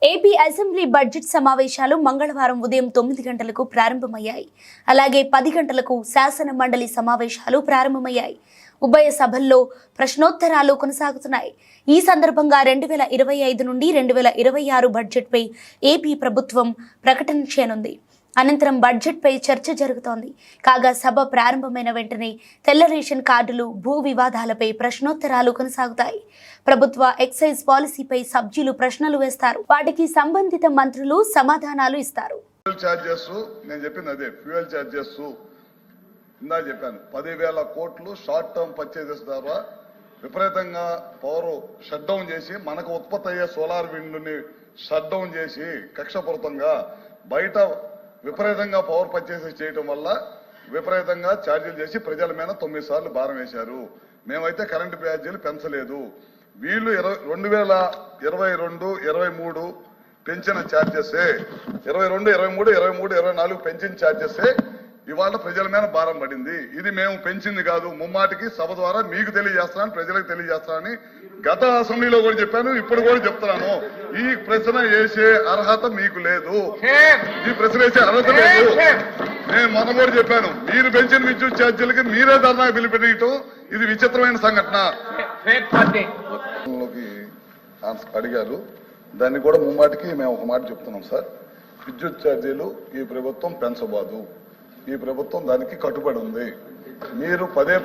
AP assembly budget సమావేశాలు మంగళవారం ఉదయం 9 గంటలకు ప్రారంభమయ్యాయి. అలాగే 10 గంటలకు శాసన మండలి సమావేశాలు ప్రారంభమయ్యాయి. ఉభయ సభల్లో ప్రశ్నోత్తరాలు కొనసాగుతున్నాయి. ఈ సందర్భంగా 2025 నుండి 2026 బడ్జెట్పై ఏపీ ప్రభుత్వం ప్రకటన చేయనుంది. అనంతరం బడ్జెట్పై చర్చ జరుగుతోంది. కాగా సభ ప్రారంభమైన వెంటనే తెల్ల రేషన్ కార్డులు, భూ వివాదాలపై ప్రశ్నోత్తరాలు కొనసాగుతాయి. ప్రభుత్వ ఎక్సైజ్ పాలసీపై సభ్యులు ప్రశ్నలు వేస్తారు. వాటికి సంబంధిత మంత్రులు సమాధానాలు ఇస్తారు. నేను చెప్పింది అదే, ఫ్యూయల్ చార్జెస్ ఇందా చెప్పాను. 10,000 కోట్లు షార్ట్ టర్మ్ పర్చేజెస్ ద్వారా విపరీతంగా పవర్ షట్ డౌన్ చేసి మనకు ఉత్పత్తి అయ్యే సోలార్ విండ్ ని షట్ డౌన్ చేసి కక్షపూరితంగా బయట విపరీతంగా పవర్ పర్చేసెస్ చేయడం వల్ల విపరీతంగా ఛార్జీలు చేసి ప్రజల మీద 9 సార్లు భారం వేశారు. మేమైతే కరెంటు ఛార్జీలు పెంచలేదు. వీళ్ళు 2022, 23 పెంచిన ఛార్జెసే, 22, 23, 23, 24 పెంచిన ఛార్జెసే ఇవాళ ప్రజల మీద భారం పడింది. ఇది మేము పెంచింది కాదు. ముమ్మాటికి సభ ద్వారా మీకు తెలియజేస్తానని, ప్రజలకు తెలియజేస్తానని గత అసెంబ్లీలో కూడా చెప్పాను, ఇప్పుడు కూడా చెప్తున్నాను. ఈ ప్రశ్న వేసే అర్హత మీకు లేదు. ఈ ప్రశ్న వేసే అర్హత లేదు. నేను మొన్న కూడా చెప్పాను, మీరు పెంచిన విద్యుత్ ఛార్జీలకి మీరే ధర్నా పిలిపెట్టడం ఇది విచిత్రమైన సంఘటన. అడిగారు, దాన్ని కూడా ముమ్మాటికి మేము ఒక మాట చెప్తున్నాం సార్. విద్యుత్ ఛార్జీలు ఈ ప్రభుత్వం పెంచబోదు. ఈ ప్రభుత్వం దానికి కట్టుబడి ఉంది. మీరు పదే